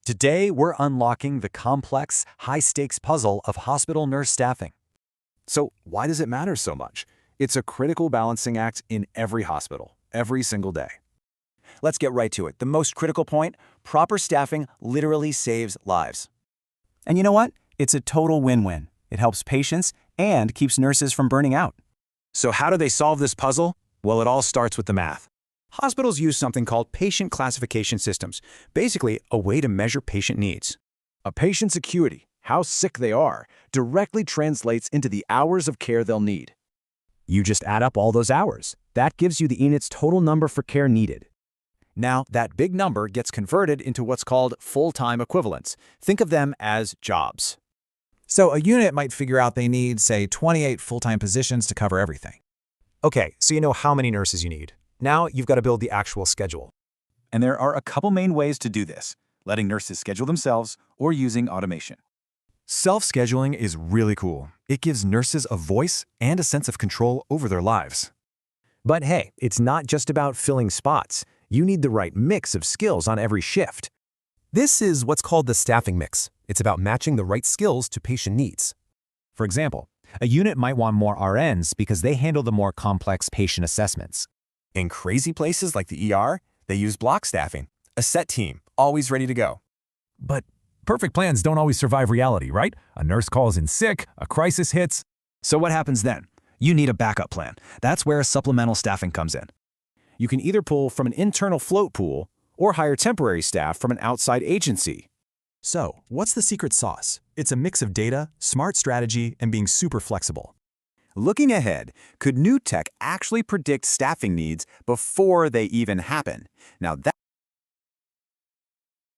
Today, we're unlocking the complex, high-stakes puzzle of hospital nurse staffing. So why does it matter so much? It's a critical balancing act in every hospital, every single day. Let's get right to it. The most critical point, proper staffing literally saves lives. And you know what? It's a total win-win. It helps patients and keeps nurses from burning out. So how do they solve this puzzle? Well, it all starts with the math. Hospitals use something called patient classification systems, basically a way to measure patient needs. A patient's acuity, how sick they are, directly translates into the hours of care they'll need. You just add up all those hours. That gives you the unit's total number for care needed. Now, that big number gets converted into what's called full-time equivalents. Think of them as jobs. So a unit might figure out they need, say, 28 full-time positions to cover everything. Okay, so you know how many nurses you need. Now you've got to build the actual schedule. And there are a couple main ways to do this, letting nurses schedule themselves or using automation. Self-scheduling is really cool. It gives nurses a voice and a sense of control over their lives. But hey, it's not just about filling spots. You need the right mix of skills on every shift. This is what's called the staffing mix. It's about matching the right skills to patient needs. For example, a unit might want more RNs because they handle the more complex patient assessments. In crazy places like the ER, they use block staffing, a set team, always ready to go. But perfect plans don't always survive reality, right? A nurse calls in sick, a crisis hits. So what happens then? You need a backup plan. That's where supplemental staffing comes in. You can either pull from an internal float pool or hire temporary staff from an outside agency. So, what's the secret sauce? It's a mix of data, smart strategy, and being super flexible. Looking ahead, could new tech actually predict staffing needs before they even happen? Now